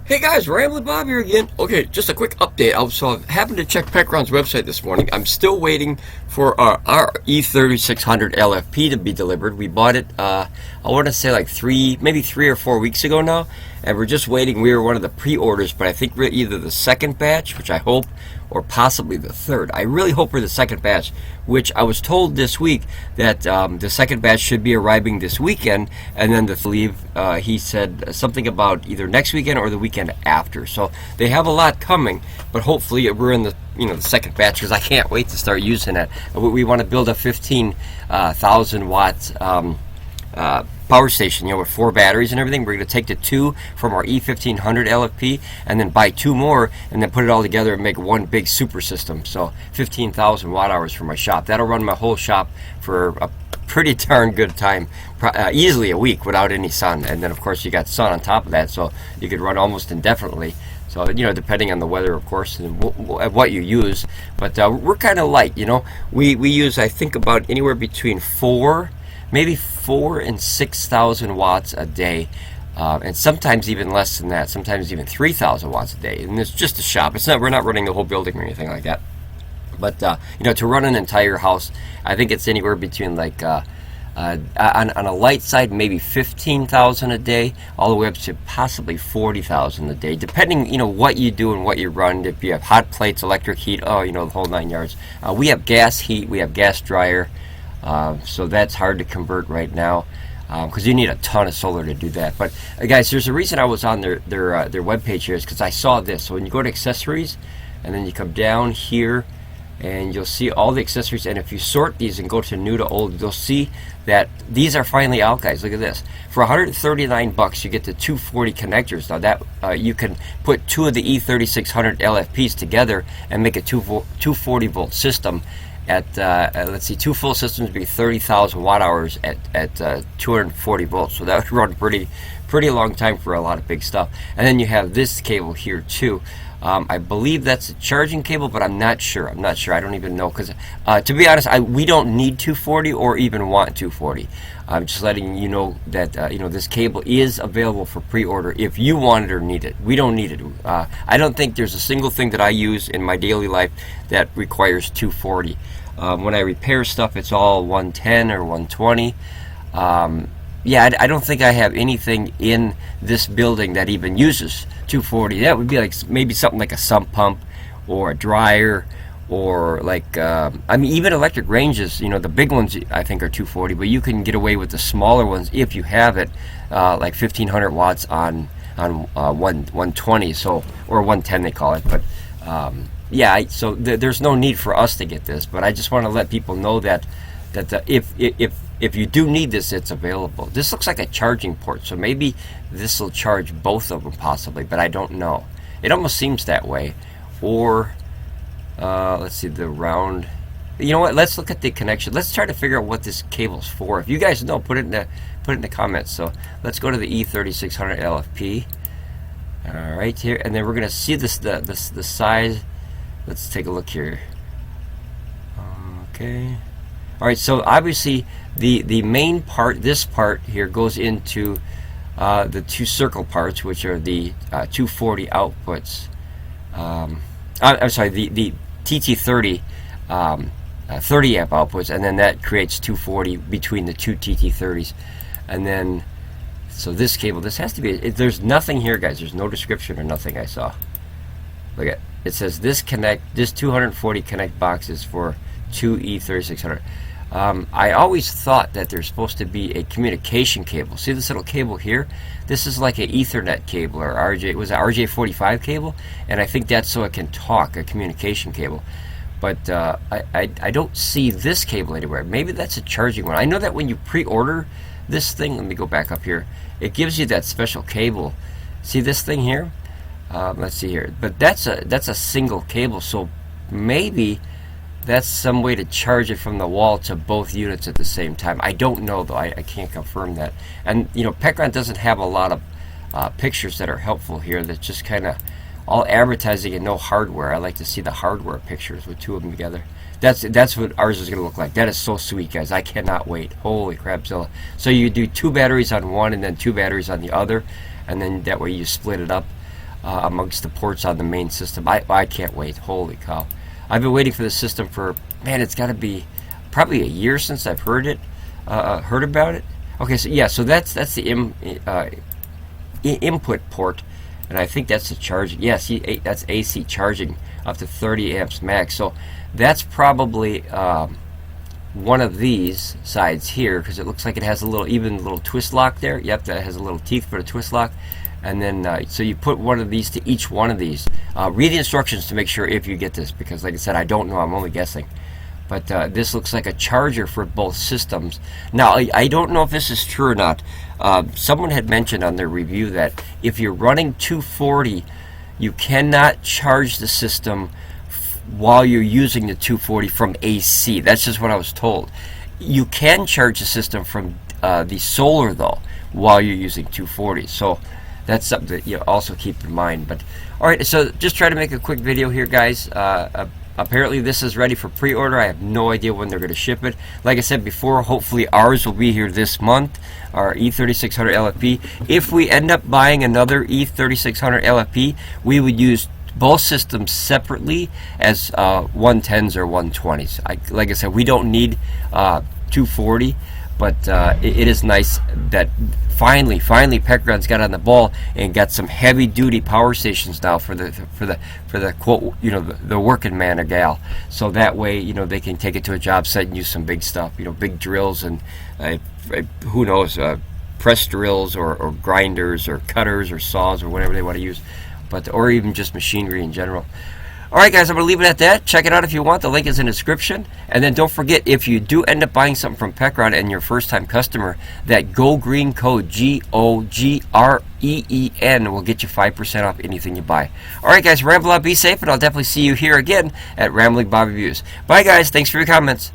Hey guys, Ramblin Bob here again. Okay, just a quick update. I happened to check Pecron's website this morning. I'm still waiting for our E3600LFP to be delivered. We bought it, I want to say like maybe 3 or 4 weeks ago now, and we're just waiting. We were one of the pre-orders, but I think we're either the second batch, which I hope, or possibly the third. I really hope we're the second batch, which I was told this week that the second batch should be arriving this weekend, and then he said something about either next weekend or the weekend after. So they have a lot coming, but hopefully we're in the the second batch, because I can't wait to start using it. We want to build a 15,000 watt power station, with 4 batteries and everything. We're going to take the 2 from our E1500 LFP and then buy 2 more and then put it all together and make one big super system. So 15,000 watt hours for my shop. That'll run my whole shop for a pretty darn good time, easily a week without any sun. And then of course you got sun on top of that, so you could run almost indefinitely. So depending on the weather, of course, and what you use. But we're kind of light. We use, I think, about anywhere between 4 and 6,000 watts a day, and sometimes even less than that. Sometimes even 3,000 watts a day. And it's just a shop. We're not running the whole building or anything like that. But to run an entire house, I think it's anywhere between like on a light side, maybe 15,000 a day, all the way up to possibly 40,000 a day, depending what you do and what you run. If you have hot plates, electric heat, the whole 9 yards. We have gas heat, we have gas dryer. So that's hard to convert right now, because you need a ton of solar to do that. But guys, there's a reason I was on their webpage here, is because I saw this. So when you go to accessories, and then you come down here, and you'll see all the accessories. And if you sort these and go to new to old, you'll see that these are finally out, guys. Look at this. For 139 bucks, you get the 240 connectors. Now that you can put 2 of the E3600 LFPs together and make a 240 volt system. At let's see, 2 full systems would be 30,000 watt hours at 240 volts. So that would run pretty long time for a lot of big stuff. And then you have this cable here too. I believe that's a charging cable, but I'm not sure. I don't even know, because to be honest, we don't need 240 or even want 240. I'm just letting you know that this cable is available for pre-order if you want it or need it. We don't need it. I don't think there's a single thing that I use in my daily life that requires 240. When I repair stuff, it's all 110 or 120. Yeah, I don't think I have anything in this building that even uses 240. That would be like maybe something like a sump pump or a dryer, or like even electric ranges. The big ones I think are 240, but you can get away with the smaller ones if you have it, like 1500 watts on 120, so, or 110 they call it. But yeah, so there's no need for us to get this, but I just want to let people know that if you do need this, it's available. This looks like a charging port, so maybe this will charge both of them possibly, but I don't know. It almost seems that way. Or let's see, the round. You know what? Let's look at the connection. Let's try to figure out what this cable's for. If you guys know, put it in the comments. So let's go to the E3600 LFP. All right, here, and then we're gonna see the size. Let's take a look here. Okay. All right, so obviously the main part, this part here, goes into the 2 circle parts, which are the 240 outputs. I'm sorry, the TT30 30 amp outputs, and then that creates 240 between the 2 TT30s. And then, so this cable, this has to be, there's nothing here, guys. There's no description or nothing I saw. Look at it, says this 240 connect boxes for 2 E3600. I always thought that there's supposed to be a communication cable. See this little cable here? This is like an Ethernet cable, or RJ45 cable, and I think that's so it can talk, a communication cable. But I don't see this cable anywhere. Maybe that's a charging one. I know that when you pre-order this thing, let me go back up here, it gives you that special cable. See this thing here? Let's see here. But that's a single cable, so maybe that's some way to charge it from the wall to both units at the same time. I don't know, though. I can't confirm that. And Pecron doesn't have a lot of pictures that are helpful here. That's just kind of all advertising and no hardware. I like to see the hardware pictures with 2 of them together. That's what ours is going to look like. That is so sweet, guys. I cannot wait. Holy crapzilla. So you do 2 batteries on one and then 2 batteries on the other, and then that way you split it up. amongst the ports on the main system. I can't wait. Holy cow. I've been waiting for this system for, man, it's got to be probably a year since I've heard about it. Okay, so yeah, so that's the input port, and I think that's the charging. Yes, that's AC charging up to 30 amps max. So that's probably one of these sides here, because it looks like it has a little twist lock there. Yep, that has a little teeth for the twist lock. And then so you put one of these to each one of these. Read the instructions to make sure if you get this, because like I said, I don't know, I'm only guessing. But this looks like a charger for both systems. Now, I don't know if this is true or not. Someone had mentioned on their review that if you're running 240, you cannot charge the system while you're using the 240 from AC. That's just what I was told. You can charge the system from the solar, though, while you're using 240. So that's something that you also keep in mind. But all right, so just try to make a quick video here, guys. Apparently this is ready for pre-order. I have no idea when they're going to ship it. Like I said before, hopefully ours will be here this month, our E3600LFP. If we end up buying another E3600LFP, we would use both systems separately as 110s or 120s. Like I said, we don't need 240, but it is nice that finally Pecron's got on the ball and got some heavy-duty power stations now for the quote, you know, the working man or gal. So that way, you know, they can take it to a job site and use some big stuff, you know, big drills and who knows, press drills or grinders or cutters or saws or whatever they want to use, or even just machinery in general. Alright guys, I'm going to leave it at that. Check it out if you want. The link is in the description. And then don't forget, if you do end up buying something from Pecron and you're a first-time customer, that Go Green code, GOGREEN, will get you 5% off anything you buy. Alright guys, ramble out, be safe, and I'll definitely see you here again at Ramblin Bob Reviews. Bye guys, thanks for your comments.